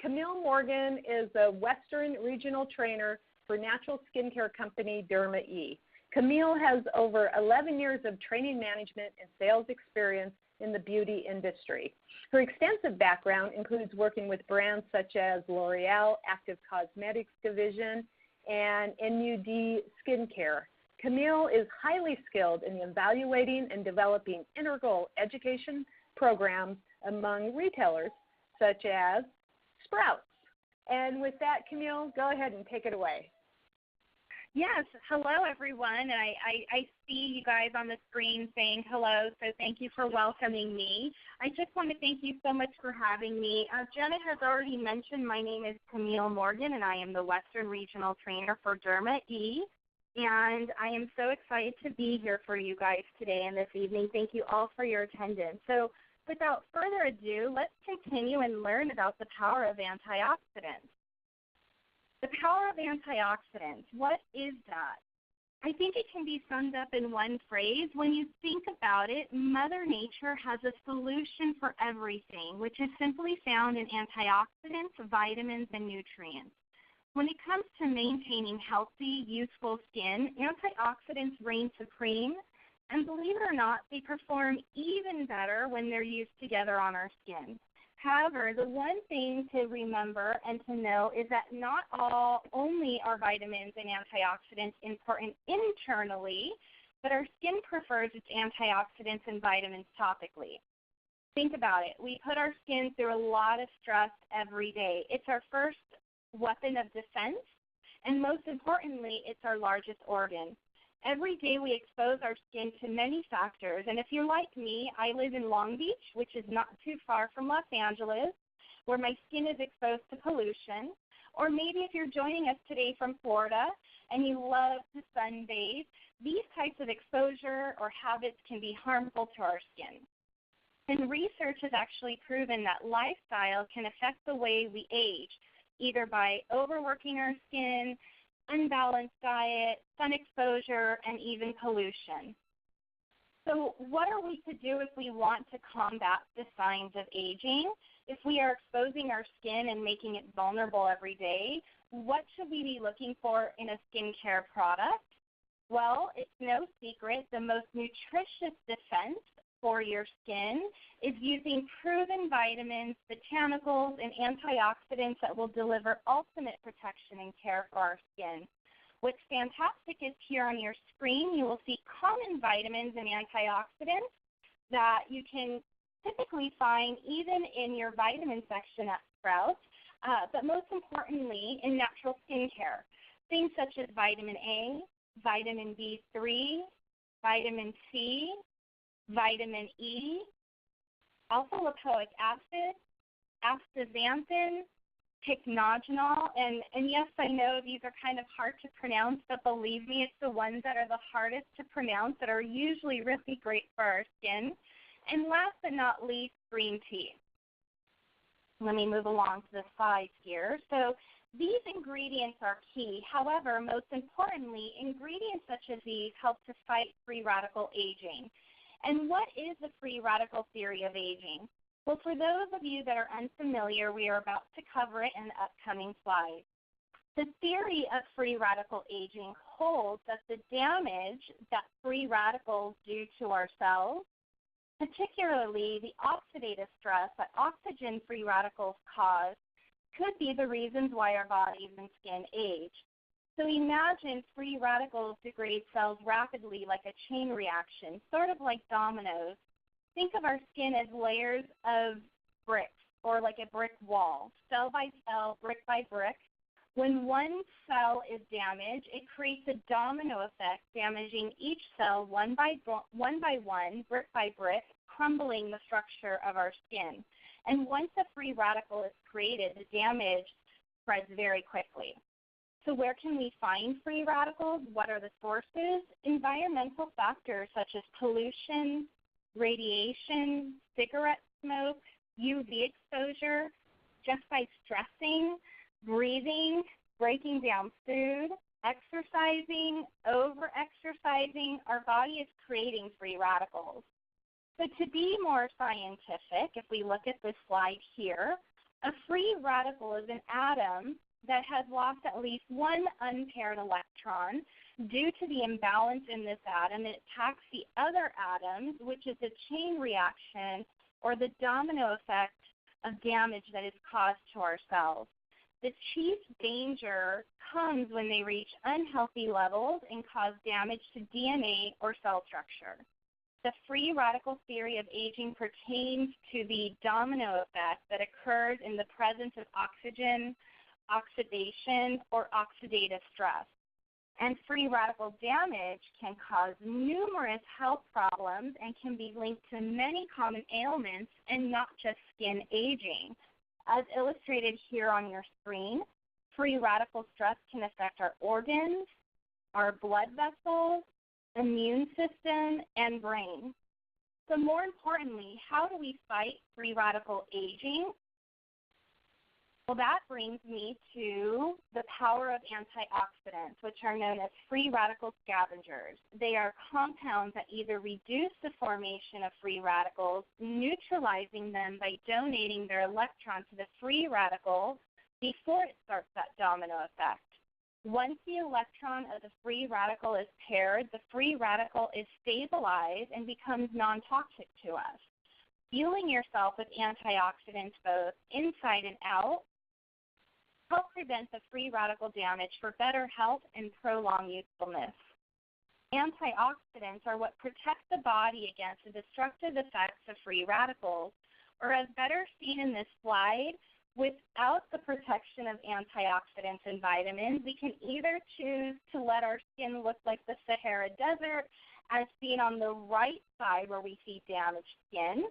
Camille Morgan is a Western Regional Trainer for natural skincare company Dermae. Camille has over 11 years of training management and sales experience in the beauty industry. Her extensive background includes working with brands such as L'Oreal, Active Cosmetics Division, and NUD Skincare. Camille is highly skilled in evaluating and developing integral education programs among retailers such as Sprouts. And with that, Camille, go ahead and take it away. Yes, hello everyone. I see you guys on the screen saying hello, so thank you for welcoming me. I just want to thank you so much for having me. Jenna has already mentioned my name is Camille Morgan, and I am the Western Regional Trainer for Dermae, and I am so excited to be here for you guys today and this evening. Thank you all for your attendance. So without further ado, let's continue and learn about the power of antioxidants. The power of antioxidants, what is that? I think it can be summed up in one phrase. When you think about it, Mother Nature has a solution for everything, which is simply found in antioxidants, vitamins, and nutrients. When it comes to maintaining healthy, youthful skin, antioxidants reign supreme, and believe it or not, they perform even better when they're used together on our skin. However, the one thing to remember and to know is that not only are vitamins and antioxidants important internally, but our skin prefers its antioxidants and vitamins topically. Think about it. We put our skin through a lot of stress every day. It's our first weapon of defense, and most importantly, it's our largest organ. Every day we expose our skin to many factors, and if you're like me, I live in Long Beach, which is not too far from Los Angeles, where my skin is exposed to pollution. Or maybe if you're joining us today from Florida and you love to sunbathe, these types of exposure or habits can be harmful to our skin. And research has actually proven that lifestyle can affect the way we age, either by overworking our skin, unbalanced diet, sun exposure, and even pollution. So what are we to do if we want to combat the signs of aging? If we are exposing our skin and making it vulnerable every day, what should we be looking for in a skincare product? Well, it's no secret the most nutritious defense for your skin is using proven vitamins, botanicals, and antioxidants that will deliver ultimate protection and care for our skin. What's fantastic is here on your screen you will see common vitamins and antioxidants that you can typically find even in your vitamin section at Sprouts, but most importantly in natural skincare. Things such as vitamin A, vitamin B3, vitamin C, vitamin E, alpha-lipoic acid, astaxanthin, pycnogenol, and yes, I know these are kind of hard to pronounce, but believe me, it's the ones that are the hardest to pronounce that are usually really great for our skin. And last but not least, green tea. Let me move along to the side here. So these ingredients are key. However, most importantly, ingredients such as these help to fight free radical aging. And what is the free radical theory of aging? Well, for those of you that are unfamiliar, we are about to cover it in the upcoming slides. The theory of free radical aging holds that the damage that free radicals do to our cells, particularly the oxidative stress that oxygen-free radicals cause, could be the reasons why our bodies and skin age. So imagine free radicals degrade cells rapidly like a chain reaction, sort of like dominoes. Think of our skin as layers of bricks or like a brick wall, cell by cell, brick by brick. When one cell is damaged, it creates a domino effect, damaging each cell one by one, brick by brick, crumbling the structure of our skin. And once a free radical is created, the damage spreads very quickly. So where can we find free radicals? What are the sources? Environmental factors such as pollution, radiation, cigarette smoke, UV exposure, just by stressing, breathing, breaking down food, exercising, over-exercising, our body is creating free radicals. So to be more scientific, if we look at this slide here, A free radical is an atom that has lost at least one unpaired electron. Due to the imbalance in this atom, it attacks the other atoms, which is a chain reaction or the domino effect of damage that is caused to our cells. The chief danger comes when they reach unhealthy levels and cause damage to DNA or cell structure. The free radical theory of aging pertains to the domino effect that occurs in the presence of oxygen, oxidation, or oxidative stress. And free radical damage can cause numerous health problems and can be linked to many common ailments and not just skin aging. As illustrated here on your screen, free radical stress can affect our organs, our blood vessels, immune system, and brain. So more importantly, how do we fight free radical aging? Well, that brings me to the power of antioxidants, which are known as free radical scavengers. They are compounds that either reduce the formation of free radicals, neutralizing them by donating their electron to the free radical before it starts that domino effect. Once the electron of the free radical is paired, the free radical is stabilized and becomes non-toxic to us. Fueling yourself with antioxidants both inside and out help prevent the free radical damage for better health and prolong youthfulness. Antioxidants are what protect the body against the destructive effects of free radicals, or as better seen in this slide, without the protection of antioxidants and vitamins, we can either choose to let our skin look like the Sahara Desert, as seen on the right side where we see damaged skin,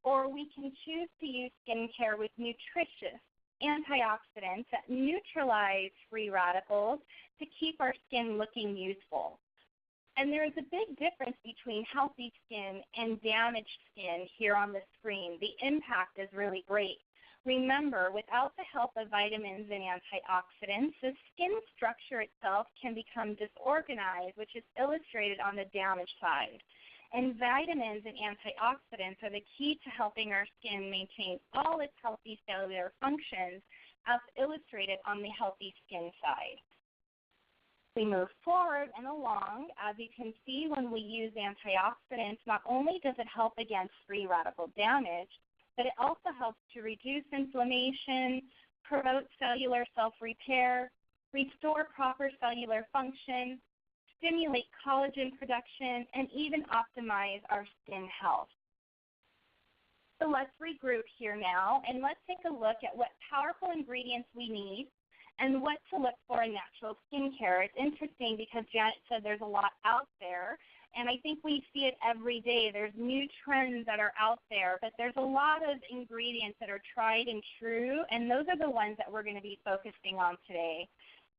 or we can choose to use skincare with nutritious antioxidants that neutralize free radicals to keep our skin looking youthful. And there is a big difference between healthy skin and damaged skin here on the screen. The impact is really great. Remember, without the help of vitamins and antioxidants, the skin structure itself can become disorganized, which is illustrated on the damaged side. And vitamins and antioxidants are the key to helping our skin maintain all its healthy cellular functions, as illustrated on the healthy skin side. We move forward and along. As you can see, when we use antioxidants, not only does it help against free radical damage, but it also helps to reduce inflammation, promote cellular self-repair, restore proper cellular function, stimulate collagen production, and even optimize our skin health. So let's regroup here now, and let's take a look at what powerful ingredients we need and what to look for in natural skincare. It's interesting because Janet said there's a lot out there, and I think we see it every day. There's new trends that are out there, but there's a lot of ingredients that are tried and true, and those are the ones that we're going to be focusing on today.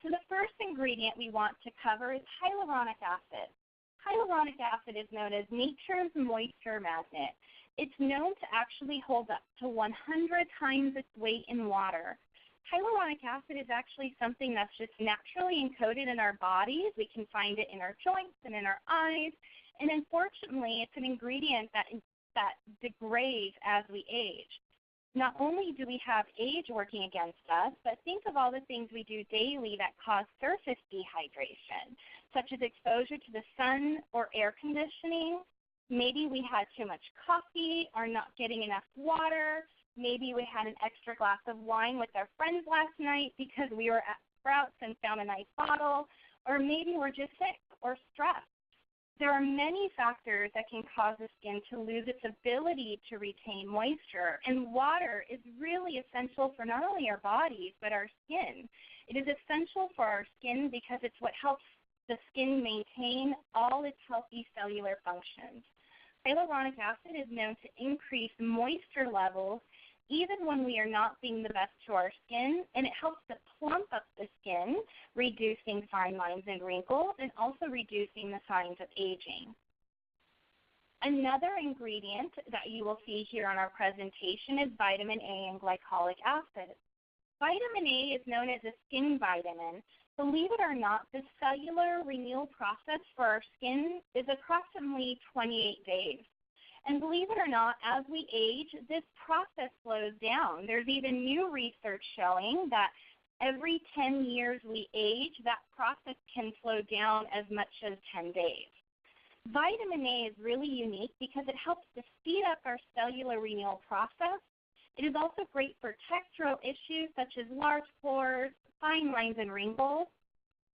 So the first ingredient we want to cover is hyaluronic acid. Hyaluronic acid is known as nature's moisture magnet. It's known to actually hold up to 100 times its weight in water. Hyaluronic acid is actually something that's just naturally encoded in our bodies. We can find it in our joints and in our eyes. And unfortunately, it's an ingredient that degrades as we age. Not only do we have age working against us, but think of all the things we do daily that cause surface dehydration, such as exposure to the sun or air conditioning. Maybe we had too much coffee or not getting enough water. Maybe we had an extra glass of wine with our friends last night because we were at Sprouts and found a nice bottle. Or maybe we're just sick or stressed. There are many factors that can cause the skin to lose its ability to retain moisture, and water is really essential for not only our bodies but our skin. It is essential for our skin because it's what helps the skin maintain all its healthy cellular functions. Hyaluronic acid is known to increase moisture levels even when we are not being the best to our skin, and it helps to plump up the skin, reducing fine lines and wrinkles, and also reducing the signs of aging. Another ingredient that you will see here on our presentation is vitamin A and glycolic acid. Vitamin A is known as a skin vitamin. Believe it or not, the cellular renewal process for our skin is approximately 28 days. And believe it or not, as we age, this process slows down. There's even new research showing that every 10 years we age, that process can slow down as much as 10 days. Vitamin A is really unique because it helps to speed up our cellular renewal process. It is also great for textural issues such as large pores, fine lines, and wrinkles.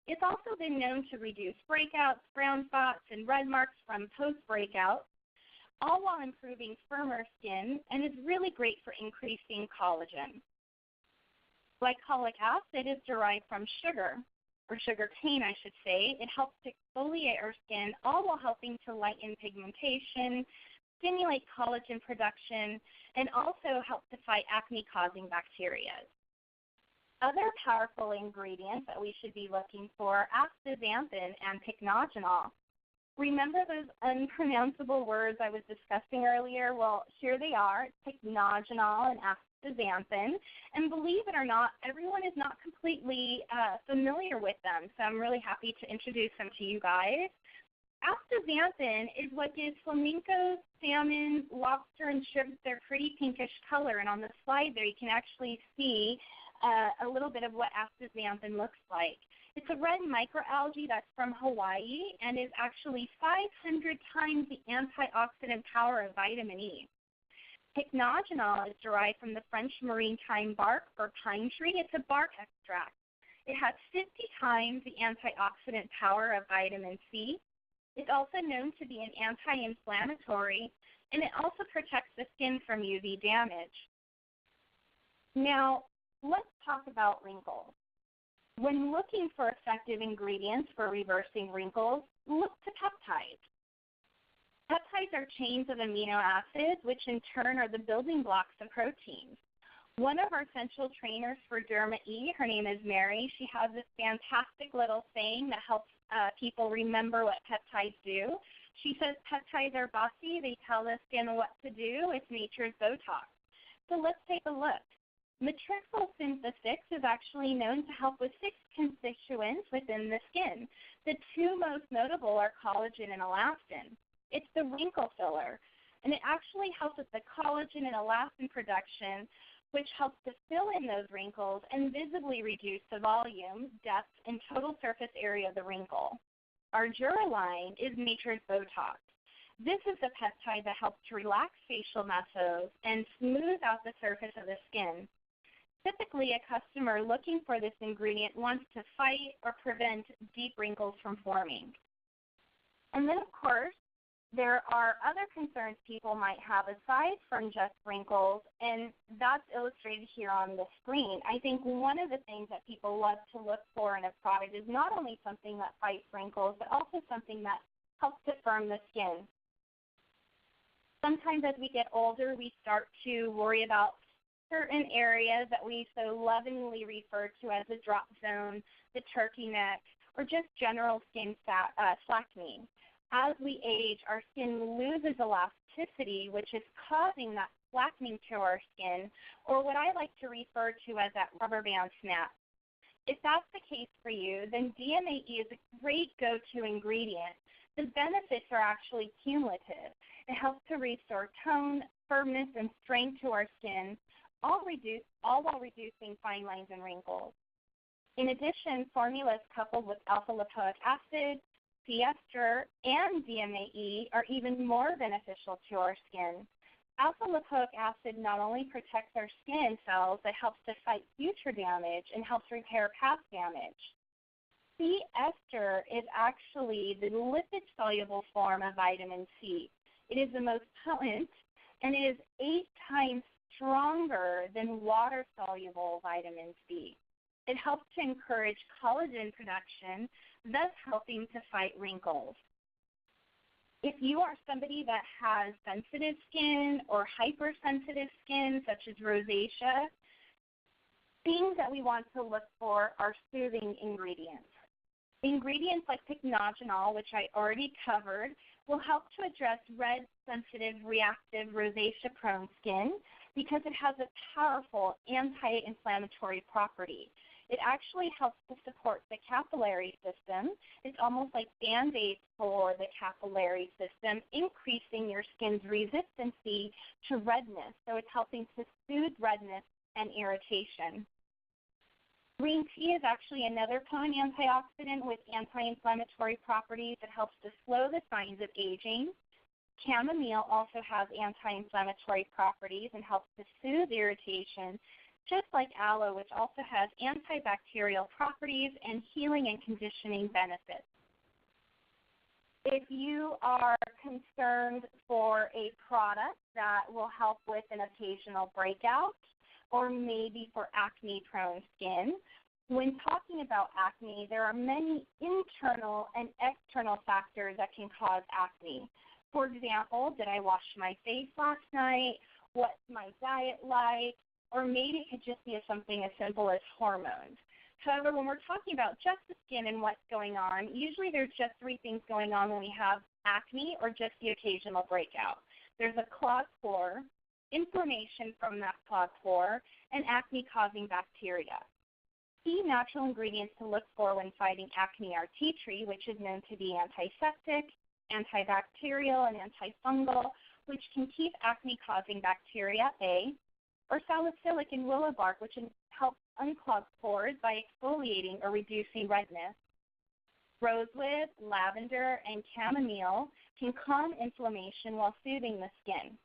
It's also been known to reduce breakouts, brown spots, and red marks from post-breakouts, all while improving firmer skin, and is really great for increasing collagen. Glycolic acid is derived from sugar, or sugar cane, I should say. It helps to exfoliate our skin, all while helping to lighten pigmentation, stimulate collagen production, and also help to fight acne-causing bacteria. Other powerful ingredients that we should be looking for are astaxanthin and pycnogenol. Remember those unpronounceable words I was discussing earlier? Well, here they are, pycnogenol and astaxanthin. And believe it or not, everyone is not completely familiar with them, so I'm really happy to introduce them to you guys. Astaxanthin is what gives flamencos, salmon, lobster, and shrimp their pretty pinkish color. And on the slide there, you can actually see a little bit of what astaxanthin looks like. It's a red microalgae that's from Hawaii and is actually 500 times the antioxidant power of vitamin E. Pycnogenol is derived from the French marine thyme bark or pine tree. It's a bark extract. It has 50 times the antioxidant power of vitamin C. It's also known to be an anti-inflammatory, and it also protects the skin from UV damage. Now, let's talk about wrinkles. When looking for effective ingredients for reversing wrinkles, look to peptides. Peptides are chains of amino acids, which in turn are the building blocks of proteins. One of our central trainers for Dermae, her name is Mary, she has this fantastic little saying that helps people remember what peptides do. She says peptides are bossy, they tell the skin what to do, it's nature's Botox. So let's take a look. Matrixyl synthesis is actually known to help with 6 constituents within the skin. The 2 most notable are collagen and elastin. It's the wrinkle filler, and it actually helps with the collagen and elastin production, which helps to fill in those wrinkles and visibly reduce the volume, depth, and total surface area of the wrinkle. Our Duraline is nature's Botox. This is the peptide that helps to relax facial muscles and smooth out the surface of the skin. Typically, a customer looking for this ingredient wants to fight or prevent deep wrinkles from forming. And then, of course, there are other concerns people might have aside from just wrinkles, and that's illustrated here on the screen. I think one of the things that people love to look for in a product is not only something that fights wrinkles, but also something that helps to firm the skin. Sometimes as we get older, we start to worry about certain areas that we so lovingly refer to as the drop zone, the turkey neck, or just general skin slackening. As we age, our skin loses elasticity, which is causing that slackening to our skin, or what I like to refer to as that rubber band snap. If that's the case for you, then Dermae is a great go-to ingredient. The benefits are actually cumulative. It helps to restore tone, firmness, and strength to our skin, all while reducing fine lines and wrinkles. In addition, formulas coupled with alpha-lipoic acid, C ester, and Dermae are even more beneficial to our skin. Alpha-lipoic acid not only protects our skin cells, it helps to fight future damage and helps repair past damage. C ester is actually the lipid-soluble form of vitamin C. It is the most potent, and it is 8 times stronger than water-soluble vitamin C. It helps to encourage collagen production, thus helping to fight wrinkles. If you are somebody that has sensitive skin or hypersensitive skin, such as rosacea, things that we want to look for are soothing ingredients. Ingredients like pycnogenol, which I already covered, will help to address red, sensitive, reactive, rosacea-prone skin because it has a powerful anti-inflammatory property. It actually helps to support the capillary system. It's almost like Band-Aids for the capillary system, increasing your skin's resistancy to redness. So it's helping to soothe redness and irritation. Green tea is actually another common antioxidant with anti-inflammatory properties that helps to slow the signs of aging. Chamomile also has anti-inflammatory properties and helps to soothe irritation, just like aloe, which also has antibacterial properties and healing and conditioning benefits. If you are concerned for a product that will help with an occasional breakout or maybe for acne-prone skin, when talking about acne, there are many internal and external factors that can cause acne. For example, did I wash my face last night? What's my diet like? Or maybe it could just be something as simple as hormones. However, when we're talking about just the skin and what's going on, usually there's just three things going on when we have acne or just the occasional breakout. There's a clogged pore, inflammation from that clogged pore, and acne-causing bacteria. Key natural ingredients to look for when fighting acne are tea tree, which is known to be antiseptic, antibacterial, and antifungal, which can keep acne-causing bacteria, or salicylic and willow bark, which helps unclog pores by exfoliating or reducing redness. Rosewood, lavender, and chamomile can calm inflammation while soothing the skin.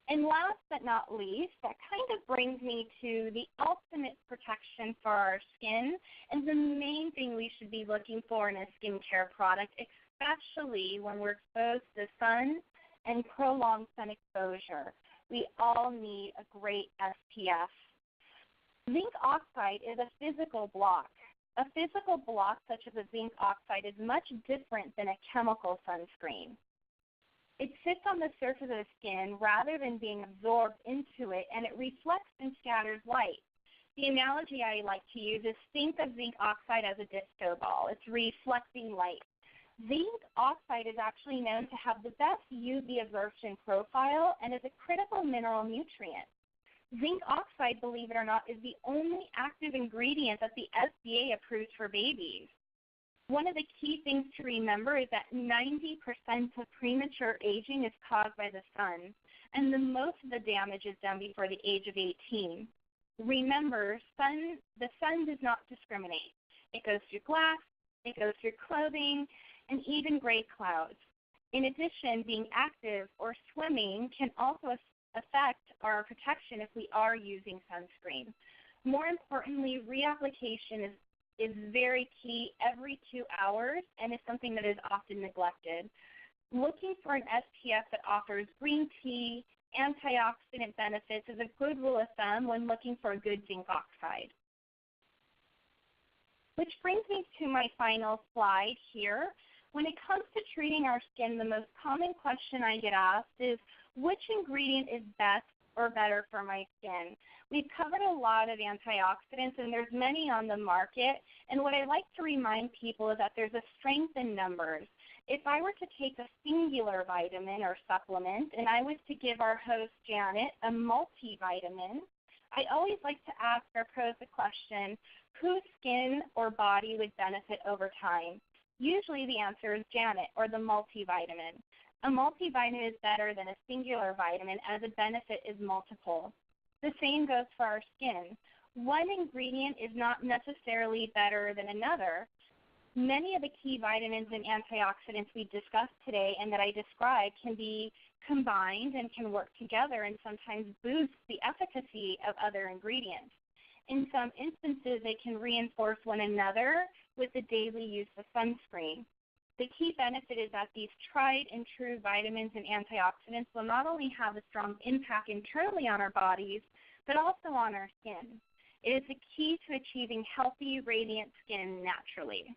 And last but not least, that kind of brings me to the ultimate protection for our skin and the main thing we should be looking for in a skincare product, especially when we're exposed to sun and prolonged sun exposure. We all need a great SPF. Zinc oxide is a physical block. A physical block such as a zinc oxide is much different than a chemical sunscreen. It sits on the surface of the skin rather than being absorbed into it, and it reflects and scatters light. The analogy I like to use is think of zinc oxide as a disco ball. It's reflecting light. Zinc oxide is actually known to have the best UV absorption profile and is a critical mineral nutrient. Zinc oxide, believe it or not, is the only active ingredient that the FDA approves for babies. One of the key things to remember is that 90% of premature aging is caused by the sun, and the most of the damage is done before the age of 18. Remember, the sun does not discriminate. It goes through glass, it goes through clothing, and even gray clouds. In addition, being active or swimming can also affect our protection if we are using sunscreen. More importantly, reapplication is very key every 2 hours and is something that is often neglected. Looking for an SPF that offers green tea, antioxidant benefits is a good rule of thumb when looking for a good zinc oxide. Which brings me to my final slide here. When it comes to treating our skin, the most common question I get asked is, which ingredient is best or better for my skin? We've covered a lot of antioxidants, and there's many on the market. And what I like to remind people is that there's a strength in numbers. If I were to take a singular vitamin or supplement, and I was to give our host, Janet, a multivitamin, I always like to ask our pros the question, whose skin or body would benefit over time? Usually the answer is Janet, or the multivitamin. A multivitamin is better than a singular vitamin as the benefit is multiple. The same goes for our skin. One ingredient is not necessarily better than another. Many of the key vitamins and antioxidants we discussed today and that I described can be combined and can work together and sometimes boost the efficacy of other ingredients. In some instances, they can reinforce one another with the daily use of sunscreen. The key benefit is that these tried and true vitamins and antioxidants will not only have a strong impact internally on our bodies, but also on our skin. It is the key to achieving healthy, radiant skin naturally.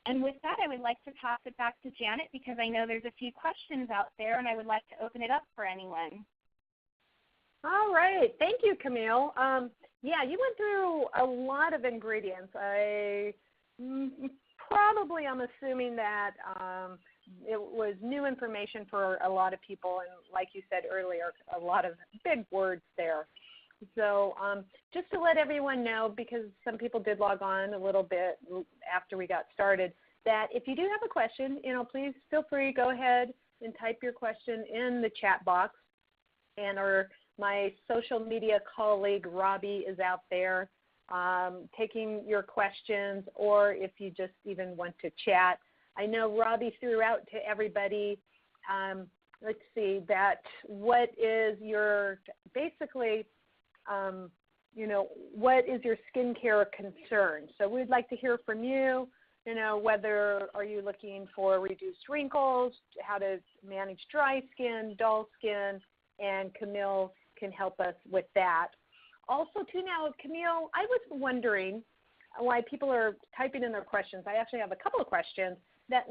And with that, I would like to pass it back to Janet because I know there's a few questions out there, and I would like to open it up for anyone. All right. Thank you, Camille. Yeah, you went through a lot of ingredients. I'm assuming that it was new information for a lot of people, and like you said earlier, a lot of big words there. So just to let everyone know, because some people did log on a little bit after we got started, that if you do have a question, please feel free, go ahead and type your question in the chat box. And my social media colleague, Robbie, is out there taking your questions, or if you just even want to chat. I know Robbie threw out to everybody, let's see, that what is your, basically, what is your skincare concern? So we'd like to hear from you, whether are you looking for reduced wrinkles, how to manage dry skin, dull skin, and Camille can help us with that. Also, too, now, Camille, I was wondering why people are typing in their questions. I actually have a couple of questions that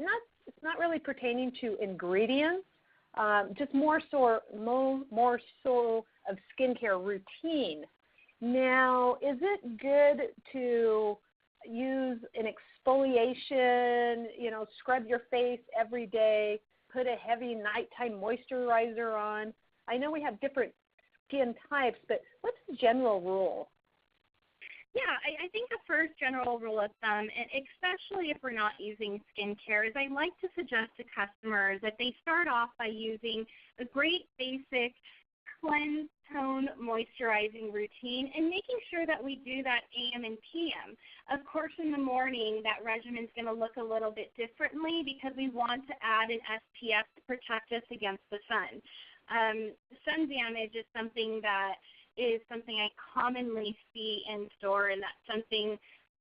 it's not really pertaining to ingredients, just more so of skincare routine. Now, is it good to use an exfoliation, scrub your face every day, put a heavy nighttime moisturizer on? I know we have different skin types, but what's the general rule? Yeah, I think the first general rule of thumb, and especially if we're not using skincare, is I like to suggest to customers that they start off by using a great basic cleanse, tone, moisturizing routine, and making sure that we do that AM and PM. Of course, in the morning, that regimen is going to look a little bit differently because we want to add an SPF to protect us against the sun. Sun damage is something I commonly see in store, and that's something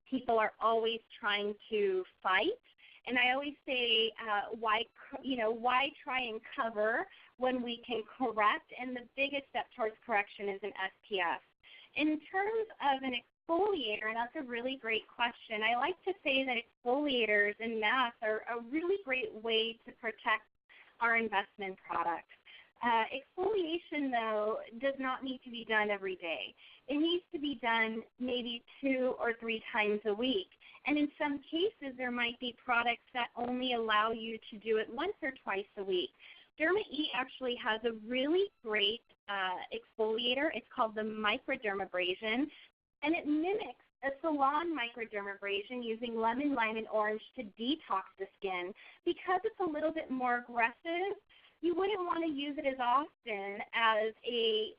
people are always trying to fight. And I always say, why try and cover when we can correct? And the biggest step towards correction is an SPF. In terms of an exfoliator, and that's a really great question, I like to say that exfoliators and masks are a really great way to protect our investment products. Exfoliation, though, does not need to be done every day. It needs to be done maybe 2 or 3 times a week. And in some cases, there might be products that only allow you to do it once or twice a week. Dermae actually has a really great exfoliator. It's called the microdermabrasion, and it mimics a salon microdermabrasion using lemon, lime, and orange to detox the skin. Because it's a little bit more aggressive, you wouldn't want to use it as often as a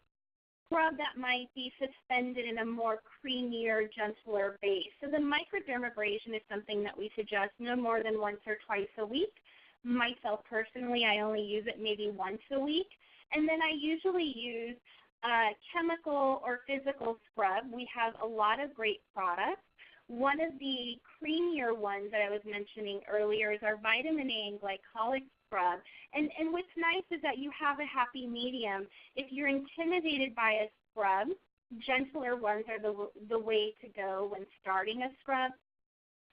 scrub that might be suspended in a more creamier, gentler base. So the microdermabrasion is something that we suggest no more than once or twice a week. Myself personally, I only use it maybe once a week. And then I usually use chemical or physical scrub. We have a lot of great products. One of the creamier ones that I was mentioning earlier is our vitamin A and glycolic scrub. And what's nice is that you have a happy medium. If you're intimidated by a scrub, gentler ones are the way to go when starting a scrub.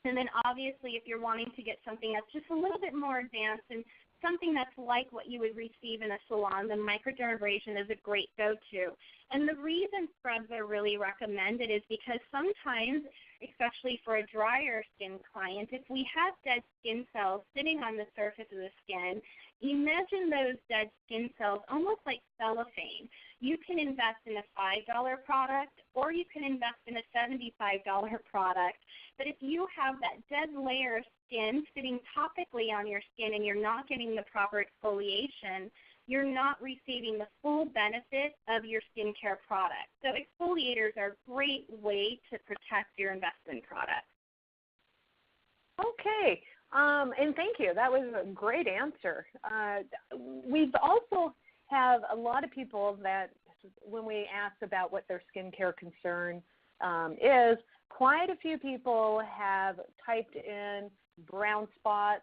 And then obviously if you're wanting to get something that's just a little bit more advanced and something that's like what you would receive in a salon, the microdermabrasion is a great go-to. And the reason scrubs are really recommended is because sometimes, especially for a drier skin client, if we have dead skin cells sitting on the surface of the skin, imagine those dead skin cells almost like cellophane. You can invest in a $5 product or you can invest in a $75 product. But if you have that dead layer of skin sitting topically on your skin and you're not getting the proper exfoliation, you're not receiving the full benefit of your skincare product. So exfoliators are a great way to protect your investment product. Okay, and thank you. That was a great answer. We've also have a lot of people that when we ask about what their skincare concern is, quite a few people have typed in brown spots,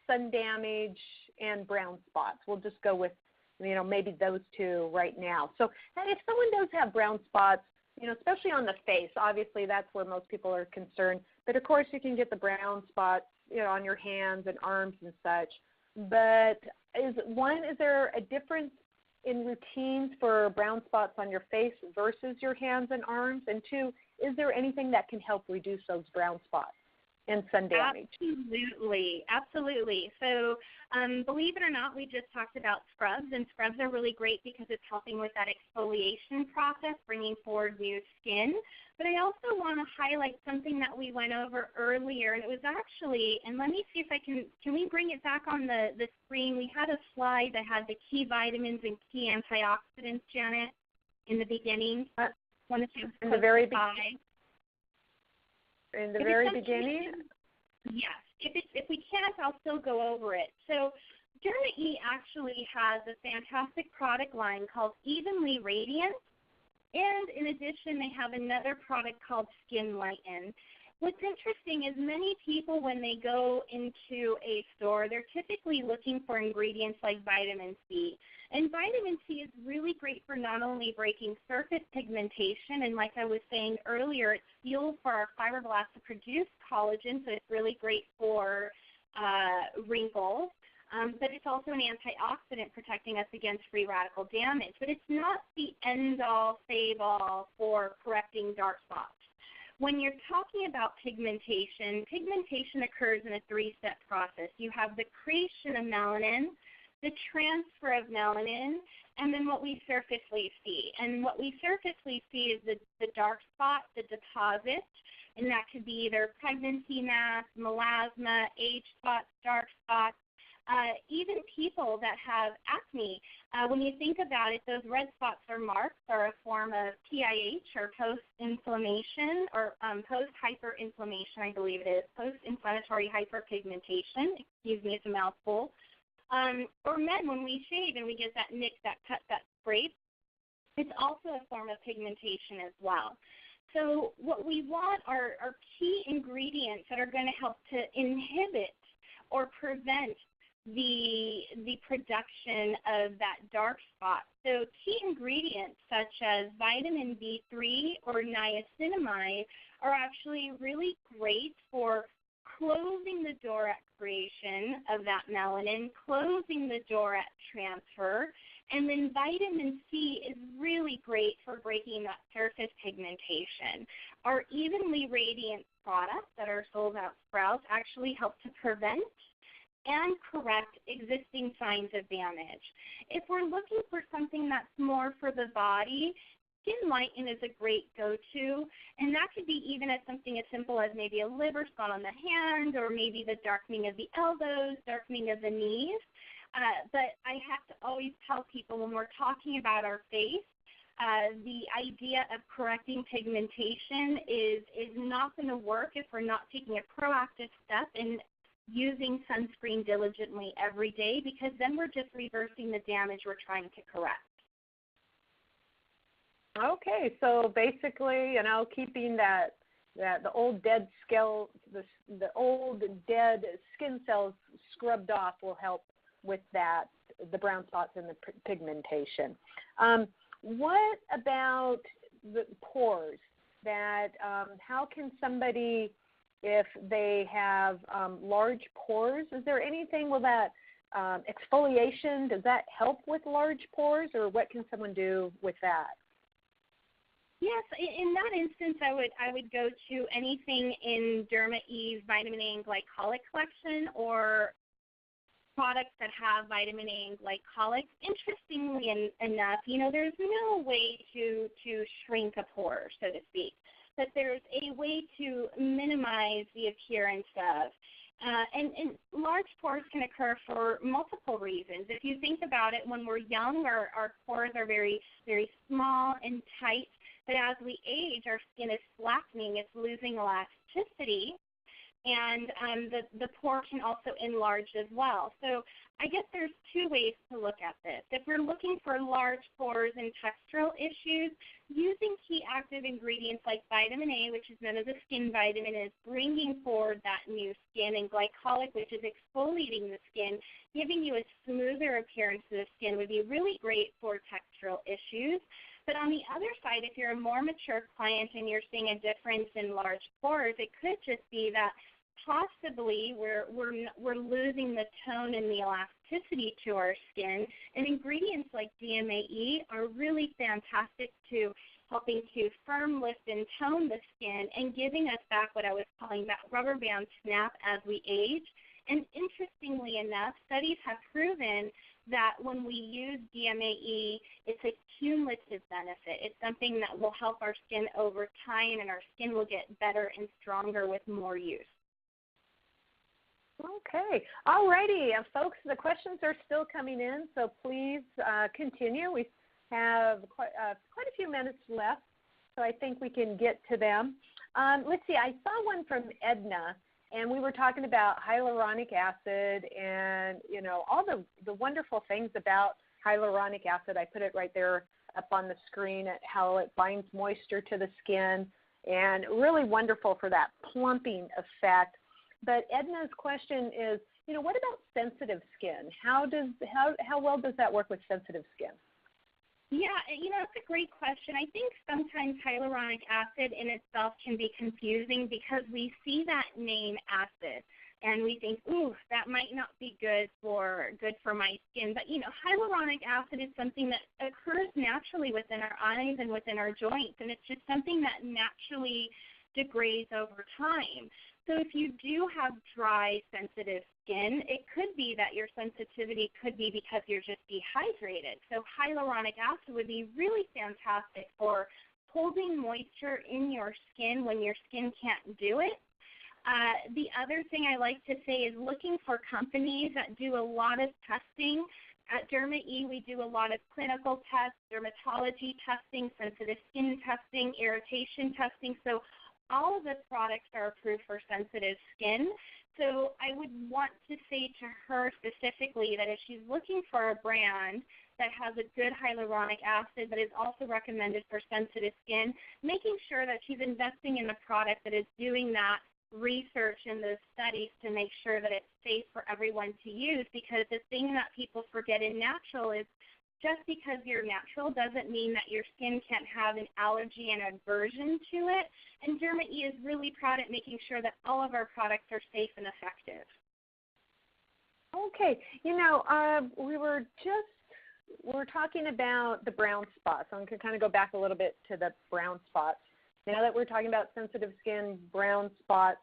sun damage, and brown spots. We'll just go with, maybe those two right now. So if someone does have brown spots, especially on the face, obviously that's where most people are concerned. But of course you can get the brown spots, on your hands and arms and such. But is there a difference in routines for brown spots on your face versus your hands and arms? And 2, is there anything that can help reduce those brown spots? and sun damage. Absolutely, absolutely. So believe it or not, we just talked about scrubs, and scrubs are really great because it's helping with that exfoliation process, bringing forward new skin. But I also want to highlight something that we went over earlier, and it was actually, and let me see if I can we bring it back on the screen? We had a slide that had the key vitamins and key antioxidants, Janet, in the beginning. In the very beginning? In the very beginning? Yes. If we can't, I'll still go over it. So Dermae actually has a fantastic product line called Evenly Radiant. And in addition, they have another product called Skin Lighten. What's interesting is many people, when they go into a store, they're typically looking for ingredients like vitamin C. And vitamin C is really great for not only breaking surface pigmentation, and like I was saying earlier, it's fuel for our fibroblasts to produce collagen, so it's really great for wrinkles. But it's also an antioxidant protecting us against free radical damage. But it's not the end-all, save-all for correcting dark spots. When you're talking about pigmentation, pigmentation occurs in a three-step process. You have the creation of melanin, the transfer of melanin, and then what we surfacely see. And what we surfacely see is the dark spot, the deposit, and that could be either pregnancy mass, melasma, age spots, dark spots. Even people that have acne, when you think about it, those red spots or marks are a form of PIH, or post-inflammation, or post-hyperinflammation, I believe it is, post-inflammatory hyperpigmentation. Excuse me, it's a mouthful. Or men, when we shave and we get that nick, that cut, that scrape, it's also a form of pigmentation as well. So what we want are key ingredients that are going to help to inhibit or prevent the production of that dark spot. So key ingredients such as vitamin B3 or niacinamide are actually really great for closing the door at creation of that melanin, closing the door at transfer, and then vitamin C is really great for breaking that surface pigmentation. Our Evenly Radiant products that are sold at Sprouts actually help to prevent and correct existing signs of damage. If we're looking for something that's more for the body, Skin Lighten is a great go-to, and that could be even as something as simple as maybe a liver spot on the hand, or maybe the darkening of the elbows, darkening of the knees. But I have to always tell people when we're talking about our face, the idea of correcting pigmentation is not going to work if we're not taking a proactive step in using sunscreen diligently every day, because then we're just reversing the damage we're trying to correct. Okay, so basically, keeping the old dead the old dead skin cells scrubbed off will help with that, the brown spots and the pigmentation. What about the pores? How can somebody, if they have large pores, is there anything with that exfoliation? Does that help with large pores, or what can someone do with that? Yes, in that instance, I would go to anything in Dermae's vitamin A and glycolic collection, or products that have vitamin A and glycolic. Interestingly enough, there's no way to shrink a pore, so to speak, but there's a way to minimize the appearance of. And large pores can occur for multiple reasons. If you think about it, when we're young, our pores are very, very small and tight. But as we age, our skin is slackening, it's losing elasticity, and the pore can also enlarge as well. So I guess there's two ways to look at this. If we're looking for large pores and textural issues, using key active ingredients like vitamin A, which is known as a skin vitamin, is bringing forward that new skin, and glycolic, which is exfoliating the skin, giving you a smoother appearance to the skin, would be really great for textural issues. But on the other side, if you're a more mature client and you're seeing a difference in large pores, it could just be that possibly we're losing the tone and the elasticity to our skin, and ingredients like DMAE are really fantastic to helping to firm, lift, and tone the skin and giving us back what I was calling that rubber band snap as we age. And interestingly enough, studies have proven that when we use DMAE, it's a cumulative benefit. It's something that will help our skin over time, and our skin will get better and stronger with more use. Okay. All righty. Folks, the questions are still coming in, so please continue. We have quite a few minutes left, so I think we can get to them. Let's see. I saw one from Edna, and we were talking about hyaluronic acid and, you know, all the wonderful things about hyaluronic acid. I put it right there up on the screen at how it binds moisture to the skin, and really wonderful for that plumping effect. But Edna's question is, you know, what about sensitive skin? How well does that work with sensitive skin? Yeah, you know, that's a great question. I think sometimes hyaluronic acid in itself can be confusing because we see that name acid and we think, ooh, that might not be good for my skin. But, you know, hyaluronic acid is something that occurs naturally within our eyes and within our joints, and it's just something that naturally degrades over time. So if you do have dry, sensitive skin, it could be that your sensitivity could be because you're just dehydrated. So hyaluronic acid would be really fantastic for holding moisture in your skin when your skin can't do it. The other thing I like to say is looking for companies that do a lot of testing. At Dermae, we do a lot of clinical tests, dermatology testing, sensitive skin testing, irritation testing. So all of the products are approved for sensitive skin. So I would want to say to her specifically that if she's looking for a brand that has a good hyaluronic acid but is also recommended for sensitive skin, making sure that she's investing in a product that is doing that research and those studies to make sure that it's safe for everyone to use, because the thing that people forget in natural is just because you're natural doesn't mean that your skin can't have an allergy and aversion to it. And Dermae is really proud at making sure that all of our products are safe and effective. Okay. You know, we were talking about the brown spots. I'm going to kind of go back a little bit to the brown spots. Now that we're talking about sensitive skin, brown spots,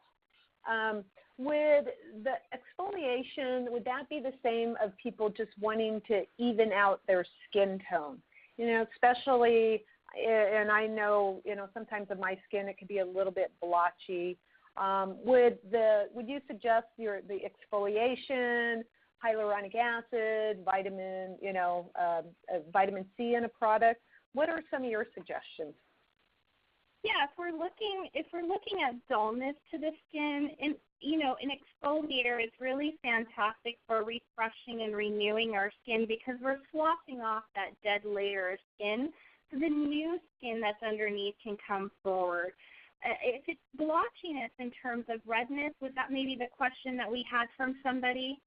would the exfoliation, would that be the same of people just wanting to even out their skin tone? You know, especially, and I know, you know, sometimes of my skin it can be a little bit blotchy. Would you suggest the exfoliation, hyaluronic acid, vitamin C in a product? What are some of your suggestions? Yeah, if we're looking at dullness to the skin, and you know, an exfoliator is really fantastic for refreshing and renewing our skin because we're sloughing off that dead layer of skin, so the new skin that's underneath can come forward. If it's blotchiness in terms of redness, was that maybe the question that we had from somebody?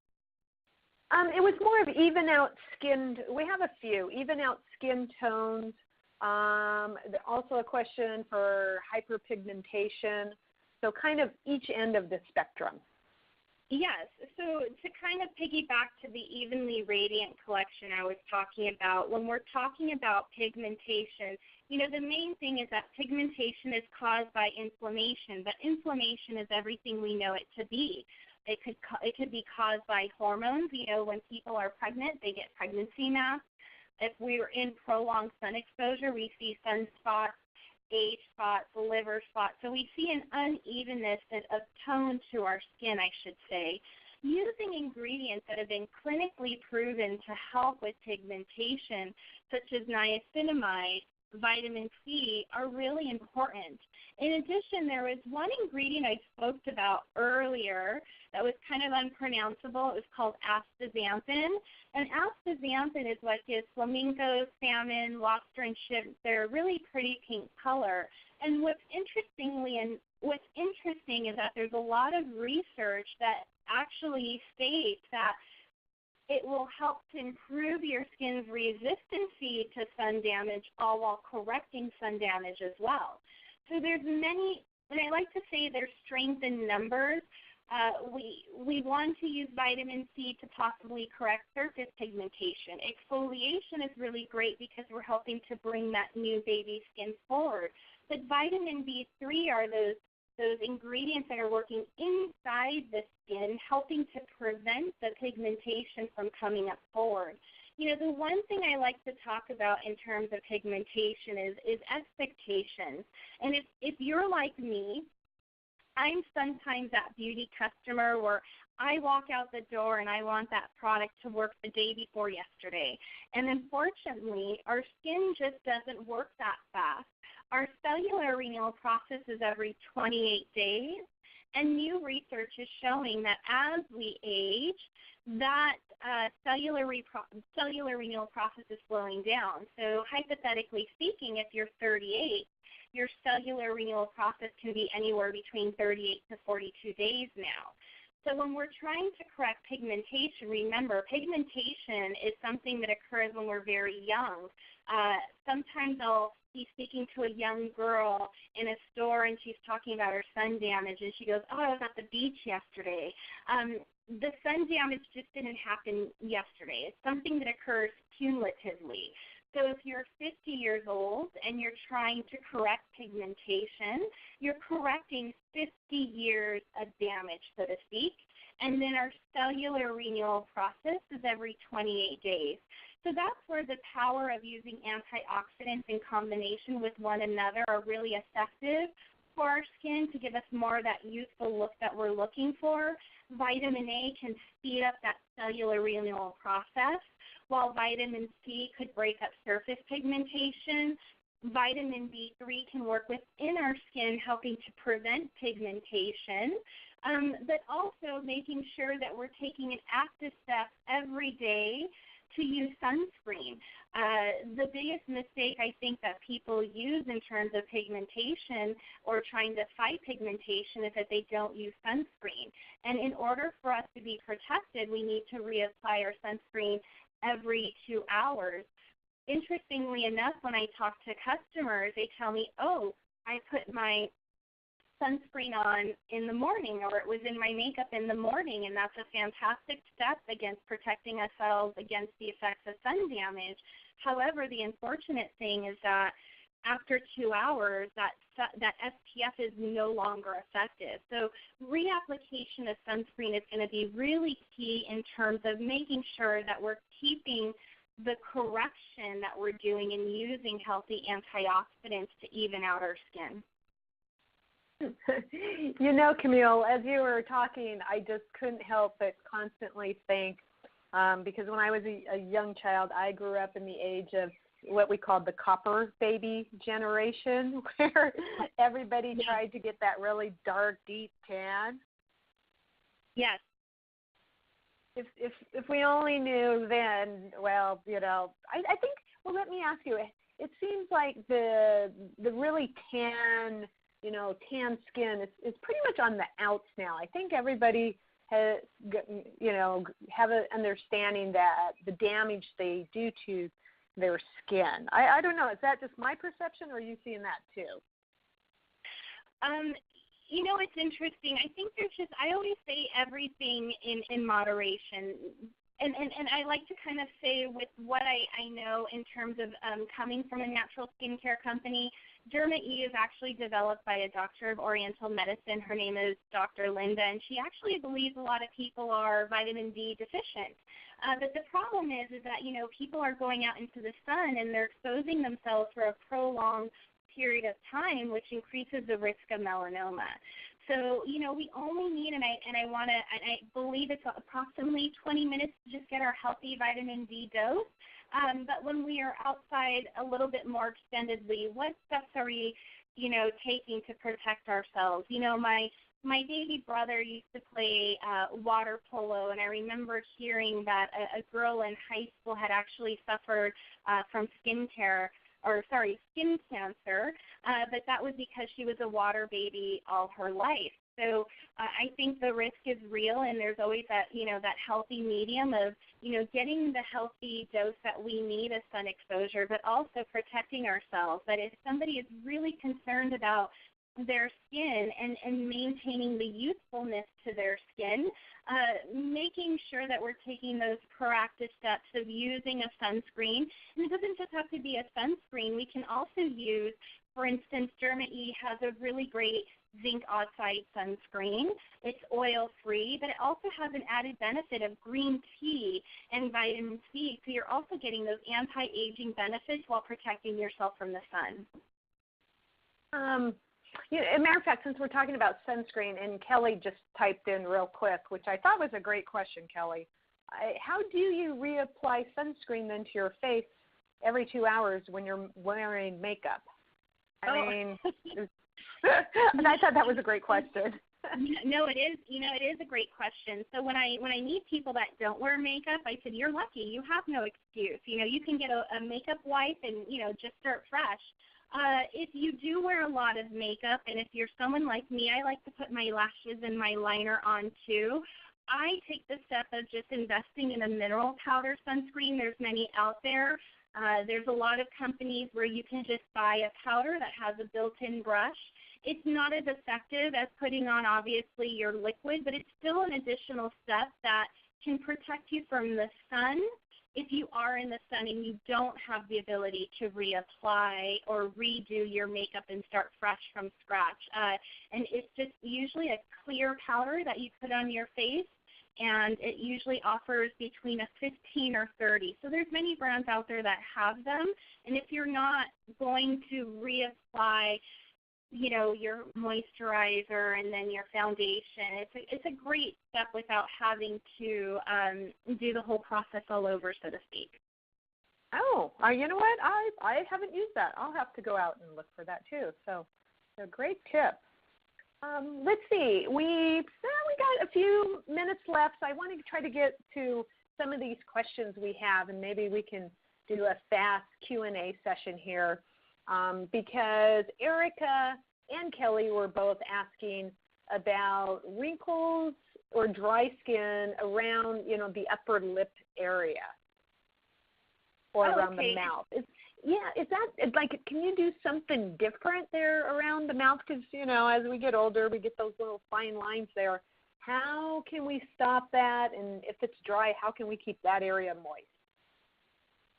It was more of even out skin. We have a few even out skin tones. Also a question for hyperpigmentation, so kind of each end of the spectrum. Yes, so to kind of piggyback to the Evenly Radiant collection I was talking about, when we're talking about pigmentation, you know, the main thing is that pigmentation is caused by inflammation, but inflammation is everything we know it to be. It could be caused by hormones. You know, when people are pregnant, they get pregnancy masks. If we're in prolonged sun exposure, we see sunspots, age spots, liver spots. So we see an unevenness of tone to our skin, I should say. Using ingredients that have been clinically proven to help with pigmentation, such as niacinamide, vitamin C, are really important. In addition, there was one ingredient I spoke about earlier that was kind of unpronounceable. It was called astaxanthin. And astaxanthin is what gives flamingos, salmon, lobster, and shrimp their really pretty pink color. And what's interesting is that there's a lot of research that actually states that it will help to improve your skin's resistance to sun damage, all while correcting sun damage as well. So there's many, and I like to say there's strength in numbers. we want to use vitamin C to possibly correct surface pigmentation. Exfoliation is really great because we're helping to bring that new baby skin forward. But vitamin B3 are those ingredients that are working inside the skin, helping to prevent the pigmentation from coming up forward. You know, the one thing I like to talk about in terms of pigmentation is expectations. And if you're like me, I'm sometimes that beauty customer where I walk out the door and I want that product to work the day before yesterday. And unfortunately, our skin just doesn't work that fast. Our cellular renewal process is every 28 days, and new research is showing that as we age, that cellular renewal process is slowing down. So hypothetically speaking, if you're 38, your cellular renewal process can be anywhere between 38 to 42 days now. So when we're trying to correct pigmentation, remember, pigmentation is something that occurs when we're very young. Sometimes I'll be speaking to a young girl in a store and she's talking about her sun damage and she goes, oh, I was at the beach yesterday. The sun damage just didn't happen yesterday. It's something that occurs cumulatively. So if you're 50 years old and you're trying to correct pigmentation, you're correcting 50 years of damage, so to speak. And then our cellular renewal process is every 28 days. So that's where the power of using antioxidants in combination with one another are really effective for our skin to give us more of that youthful look that we're looking for. Vitamin A can speed up that cellular renewal process, while vitamin C could break up surface pigmentation. Vitamin B3 can work within our skin, helping to prevent pigmentation, but also making sure that we're taking an active step every day to use sunscreen. The biggest mistake I think that people use in terms of pigmentation or trying to fight pigmentation is that they don't use sunscreen. And in order for us to be protected, we need to reapply our sunscreen every 2 hours. Interestingly enough, when I talk to customers, they tell me, oh, I put my sunscreen on in the morning, or it was in my makeup in the morning, and that's a fantastic step against protecting ourselves against the effects of sun damage. However, the unfortunate thing is that after 2 hours, that SPF is no longer effective. So reapplication of sunscreen is going to be really key in terms of making sure that we're keeping the correction that we're doing and using healthy antioxidants to even out our skin. You know, Camille, as you were talking, I just couldn't help but constantly think, because when I was a young child, I grew up in the age of what we called the copper baby generation, where everybody tried to get that really dark, deep tan. Yes. If we only knew then, well, you know, I think, well, let me ask you, it seems like the really tan, you know, tan skin is pretty much on the outs now. I think everybody has, you know, have an understanding that the damage they do to their skin. I don't know. Is that just my perception, or are you seeing that too? You know, it's interesting. I think there's just, I always say everything in moderation. And I like to kind of say with what I know in terms of coming from a natural skincare company, Dermae is actually developed by a doctor of Oriental medicine. Her name is Dr. Linda, and she actually believes a lot of people are vitamin D deficient. But the problem is that, you know, people are going out into the sun and they're exposing themselves for a prolonged period of time, which increases the risk of melanoma. So, you know, we only need, and I believe it's approximately 20 minutes to just get our healthy vitamin D dose. But when we are outside a little bit more extendedly, what steps are we, you know, taking to protect ourselves? You know, my baby brother used to play water polo, and I remember hearing that a girl in high school had actually suffered from skin cancer, but that was because she was a water baby all her life. So I think the risk is real, and there's always that, you know, that healthy medium of, you know, getting the healthy dose that we need of sun exposure, but also protecting ourselves. That if somebody is really concerned about their skin and maintaining the youthfulness to their skin, making sure that we're taking those proactive steps of using a sunscreen. And it doesn't just have to be a sunscreen. We can also use, for instance, Dermae has a really great zinc oxide sunscreen. It's oil-free, but it also has an added benefit of green tea and vitamin C, so you're also getting those anti-aging benefits while protecting yourself from the sun. As a matter of fact, since we're talking about sunscreen, and Kelly just typed in real quick, which I thought was a great question, Kelly. How do you reapply sunscreen then to your face every 2 hours when you're wearing makeup? I mean, and I thought that was a great question. No, it is. It is a great question. So when I meet people that don't wear makeup, I said, you're lucky. You have no excuse. You can get a makeup wipe and, just start fresh. If you do wear a lot of makeup, and if you're someone like me, I like to put my lashes and my liner on too. I take the step of just investing in a mineral powder sunscreen. There's many out there. There's a lot of companies where you can just buy a powder that has a built-in brush. It's not as effective as putting on, obviously, your liquid, but it's still an additional step that can protect you from the sun if you are in the sun and you don't have the ability to reapply or redo your makeup and start fresh from scratch. And it's just usually a clear powder that you put on your face, and it usually offers between a 15 or 30. So there's many brands out there that have them, and if you're not going to reapply your moisturizer and then your foundation, it's a great step without having to do the whole process all over, so to speak. Oh, you know what? I haven't used that. I'll have to go out and look for that too. So, a great tip. Let's see. We got a few minutes left. So I want to try to get to some of these questions we have, and maybe we can do a fast Q&A session here. Because Erica and Kelly were both asking about wrinkles or dry skin around, the upper lip area or around the mouth. Is that, like, can you do something different there around the mouth? Because, as we get older, we get those little fine lines there. How can we stop that? And if it's dry, how can we keep that area moist?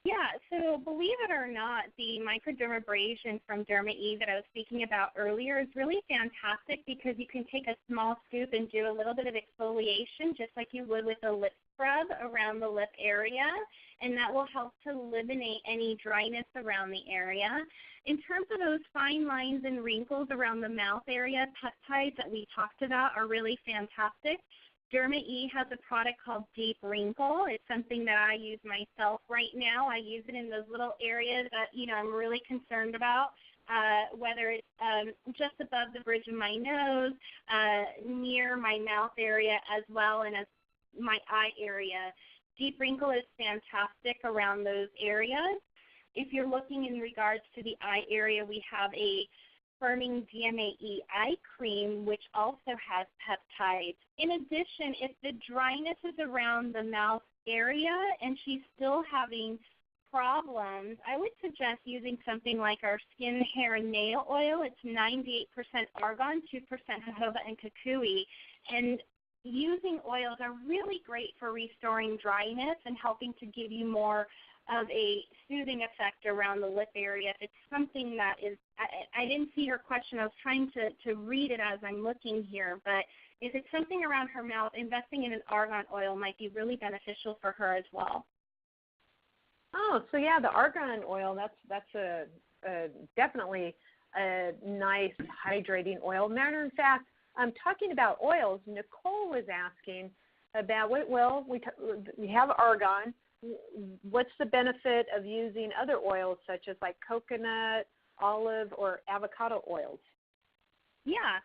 Yeah, so believe it or not, the microdermabrasion from Dermae that I was speaking about earlier is really fantastic because you can take a small scoop and do a little bit of exfoliation just like you would with a lip scrub around the lip area, and that will help to eliminate any dryness around the area. In terms of those fine lines and wrinkles around the mouth area, peptides that we talked about are really fantastic. Dermae has a product called Deep Wrinkle. It's something that I use myself right now. I use it in those little areas that, I'm really concerned about, whether it's just above the bridge of my nose, near my mouth area as well, and as my eye area. Deep Wrinkle is fantastic around those areas. If you're looking in regards to the eye area, we have a firming Dermae eye cream, which also has peptides. In addition, if the dryness is around the mouth area and she's still having problems, I would suggest using something like our skin, hair, and nail oil. It's 98% argan, 2% jojoba, and kukui. And using oils are really great for restoring dryness and helping to give you more of a soothing effect around the lip area. If it's something that is, I didn't see her question. I was trying to read it as I'm looking here, but if it's something around her mouth, investing in an argan oil might be really beneficial for her as well. Oh, so yeah, the argan oil, that's a definitely a nice hydrating oil. Matter of fact, I'm talking about oils. Nicole was asking about, we have argan. What's the benefit of using other oils such as like coconut, olive, or avocado oils? Yeah.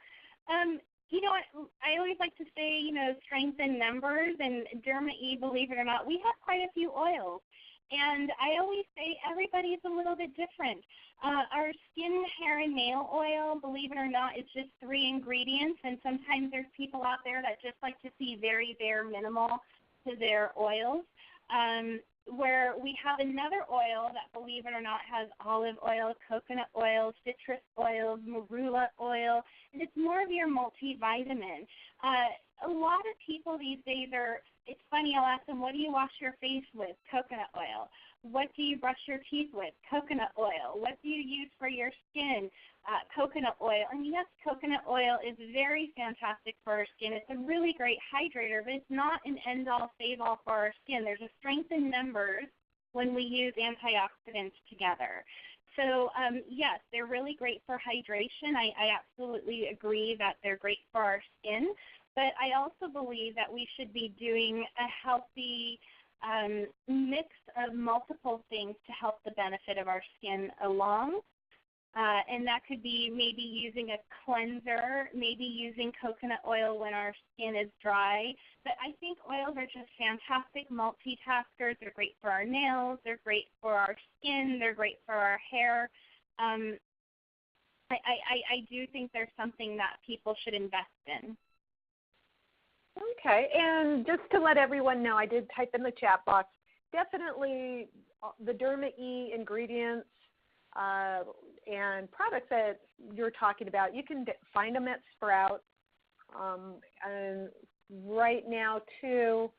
I always like to say, strength in numbers, and Dermae, believe it or not, we have quite a few oils. And I always say everybody's a little bit different. Our skin, hair, and nail oil, believe it or not, is just 3 ingredients, and sometimes there's people out there that just like to see very, very minimal to their oils. where we have another oil that, believe it or not, has olive oil, coconut oil, citrus oils, marula oil, and it's more of your multivitamin. A lot of people these days it's funny, I'll ask them, what do you wash your face with? Coconut oil. What do you brush your teeth with? Coconut oil. What do you use for your skin? Coconut oil. And yes, coconut oil is very fantastic for our skin. It's a really great hydrator, but it's not an end-all, save-all for our skin. There's a strength in numbers when we use antioxidants together. So, yes, they're really great for hydration. I absolutely agree that they're great for our skin. But I also believe that we should be doing a healthy mix of multiple things to help the benefit of our skin along. And that could be maybe using a cleanser, maybe using coconut oil when our skin is dry. But I think oils are just fantastic multitaskers. They're great for our nails. They're great for our skin. They're great for our hair. I do think there's something that people should invest in. Okay, and just to let everyone know, I did type in the chat box, definitely the Dermae ingredients and products that you're talking about, you can find them at Sprout. And right now, too,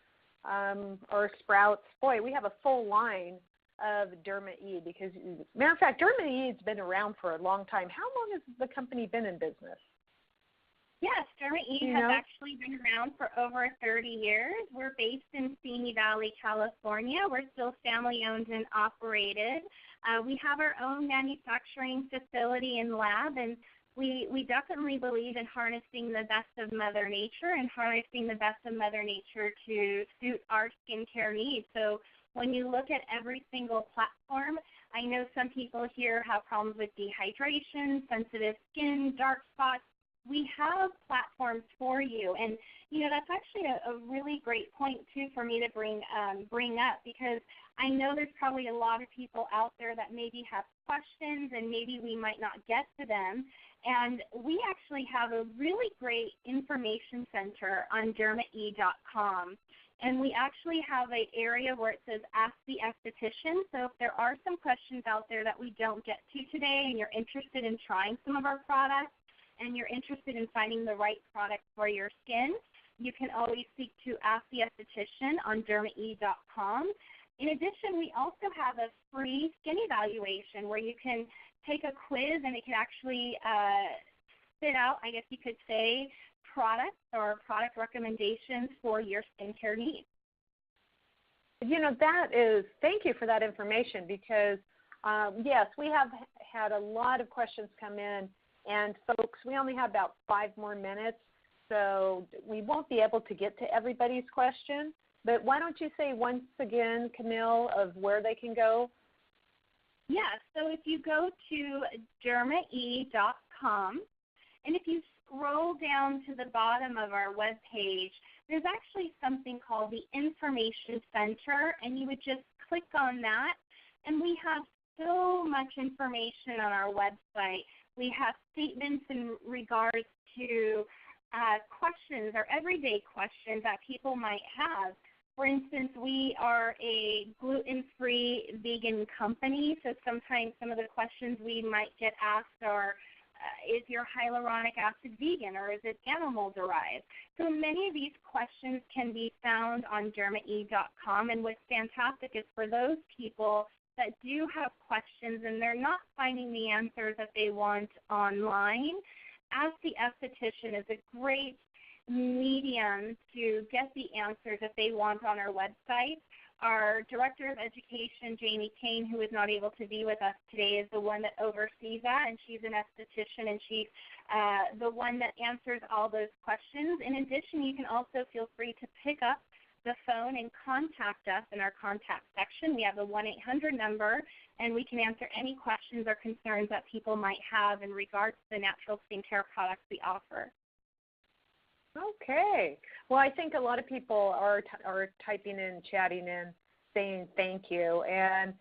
or Sprouts, boy, we have a full line of Dermae because, matter of fact, Dermae has been around for a long time. How long has the company been in business? Yes, Dermae has actually been around for over 30 years. We're based in Simi Valley, California. We're still family-owned and operated. We have our own manufacturing facility and lab, and we definitely believe in harnessing the best of Mother Nature and harnessing the best of Mother Nature to suit our skincare needs. So when you look at every single platform, I know some people here have problems with dehydration, sensitive skin, dark spots. We have platforms for you, and that's actually a really great point too for me to bring up, because I know there's probably a lot of people out there that maybe have questions and maybe we might not get to them. And we actually have a really great information center on dermae.com. And we actually have an area where it says Ask the Esthetician. So if there are some questions out there that we don't get to today and you're interested in trying some of our products, and you're interested in finding the right product for your skin, you can always speak to Ask the Esthetician on dermae.com. In addition, we also have a free skin evaluation where you can take a quiz and it can actually spit out, I guess you could say, products or product recommendations for your skincare needs. Thank you for that information because, yes, we have had a lot of questions come in. And, folks, we only have about 5 more minutes, so we won't be able to get to everybody's question. But why don't you say once again, Camille, of where they can go? Yeah, so if you go to dermae.com, and if you scroll down to the bottom of our webpage, there's actually something called the Information Center, and you would just click on that, and we have so much information on our website. We have statements in regards to questions or everyday questions that people might have. For instance, we are a gluten-free vegan company, so sometimes some of the questions we might get asked are, is your hyaluronic acid vegan or is it animal-derived? So many of these questions can be found on dermae.com, and what's fantastic is for those people that do have questions and they're not finding the answers that they want online, Ask the Esthetician is a great medium to get the answers that they want on our website. Our Director of Education, Jamie Kane, who is not able to be with us today, is the one that oversees that, and she's an esthetician, and she's the one that answers all those questions. In addition, you can also feel free to pick up the phone and contact us in our contact section. We have a 1-800 number, and we can answer any questions or concerns that people might have in regards to the natural skincare products we offer. Okay. Well, I think a lot of people are typing in, chatting in, saying thank you. And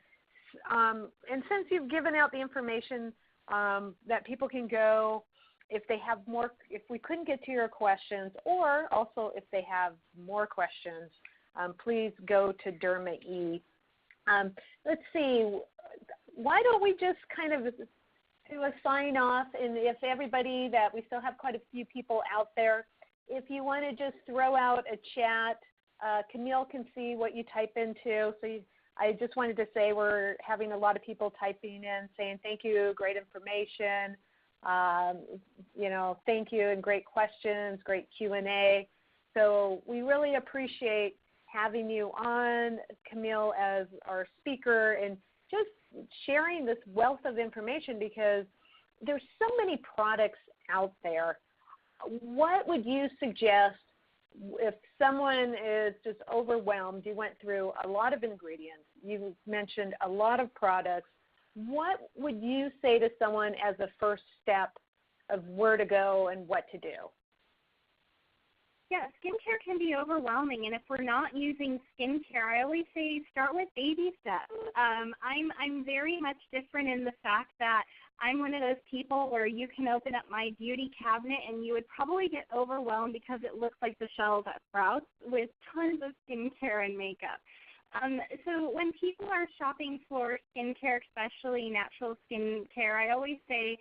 since you've given out the information that people can go, if they have more, if we couldn't get to your questions, or also if they have more questions, please go to Dermae Let's see. Why don't we just kind of do a sign off, and if everybody that we still have quite a few people out there, if you want to just throw out a chat, Camille can see what you type into. So I just wanted to say we're having a lot of people typing in saying thank you, great information, thank you, and great questions, great Q&A. So we really appreciate having you on, Camille, as our speaker, and just sharing this wealth of information, because there's so many products out there. What would you suggest if someone is just overwhelmed? You went through a lot of ingredients. You mentioned a lot of products. What would you say to someone as a first step of where to go and what to do? Yeah, skincare can be overwhelming, and if we're not using skincare, I always say start with baby steps. I'm very much different in the fact that I'm one of those people where you can open up my beauty cabinet and you would probably get overwhelmed because it looks like the shelves at Sprouts with tons of skincare and makeup. So when people are shopping for skincare, especially natural skincare, I always say,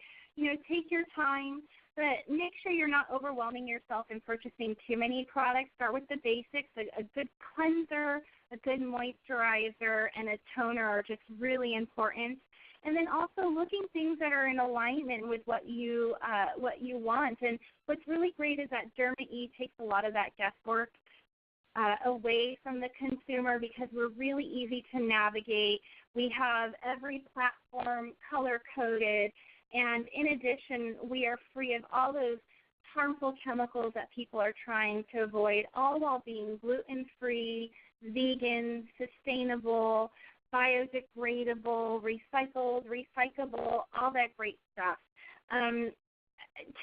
take your time, but make sure you're not overwhelming yourself in purchasing too many products. Start with the basics. A good cleanser, a good moisturizer, and a toner are just really important. And then also looking things that are in alignment with what you want. And what's really great is that Dermae takes a lot of that guesswork away from the consumer, because we're really easy to navigate. We have every platform color-coded. And in addition, we are free of all those harmful chemicals that people are trying to avoid, all while being gluten-free, vegan, sustainable, biodegradable, recyclable, all that great stuff.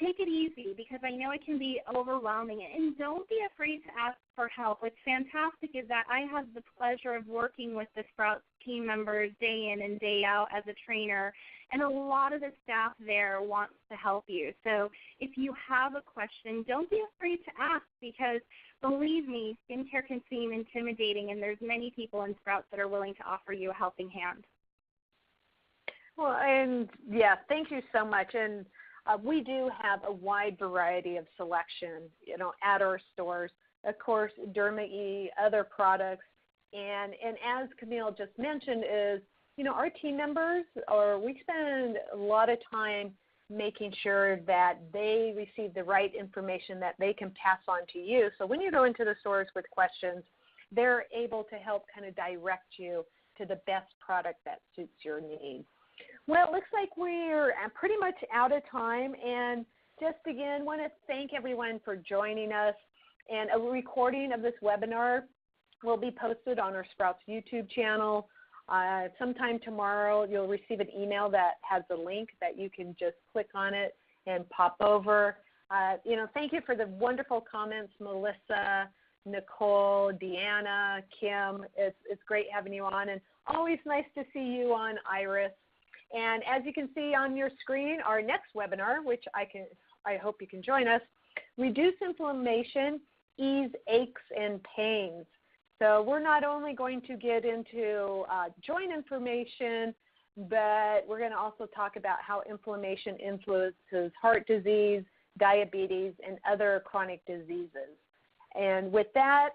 Take it easy, because I know it can be overwhelming. And don't be afraid to ask for help. What's fantastic is that I have the pleasure of working with the Sprouts team members day in and day out as a trainer, and a lot of the staff there wants to help you. So if you have a question, don't be afraid to ask, because believe me, skincare can seem intimidating, and there's many people in Sprouts that are willing to offer you a helping hand. Well, and yeah, thank you so much. And we do have a wide variety of selection, at our stores. Of course, Dermae, other products, and as Camille just mentioned, is our team members, we spend a lot of time making sure that they receive the right information that they can pass on to you. So when you go into the stores with questions, they're able to help kind of direct you to the best product that suits your needs. Well, it looks like we're pretty much out of time, and just again want to thank everyone for joining us. And a recording of this webinar will be posted on our Sprouts YouTube channel. Sometime tomorrow, you'll receive an email that has a link that you can just click on it and pop over. Thank you for the wonderful comments, Melissa, Nicole, Deanna, Kim. It's great having you on, and always nice to see you on, Iris. And as you can see on your screen, our next webinar, which I hope you can join us, Reduce Inflammation, Ease Aches and Pains. So we're not only going to get into joint information, but we're going to also talk about how inflammation influences heart disease, diabetes, and other chronic diseases. And with that,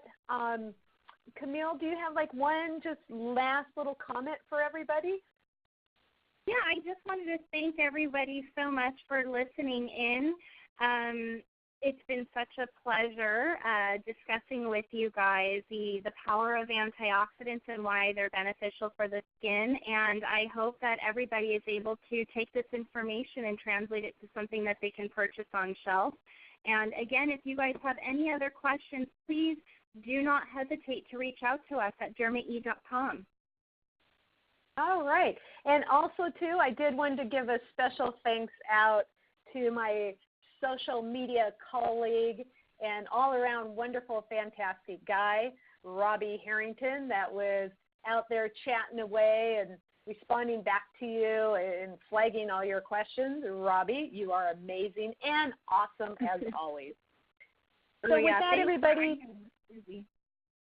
Camille, do you have one just last little comment for everybody? Yeah, I just wanted to thank everybody so much for listening in. It's been such a pleasure discussing with you guys the power of antioxidants and why they're beneficial for the skin. And I hope that everybody is able to take this information and translate it to something that they can purchase on shelf. And again, if you guys have any other questions, please do not hesitate to reach out to us at dermae.com. All right. And also, too, I did want to give a special thanks out to my social media colleague and all-around wonderful, fantastic guy, Robbie Harrington, that was out there chatting away and responding back to you and flagging all your questions. Robbie, you are amazing and awesome as always. So with that, everybody.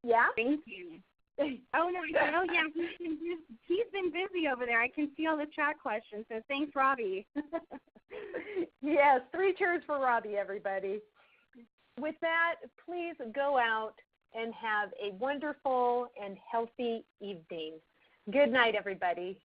Yeah? Thank you. Oh, no, yeah, he's been busy over there. I can see all the chat questions, so thanks, Robbie. Yes, 3 cheers for Robbie, everybody. With that, please go out and have a wonderful and healthy evening. Good night, everybody.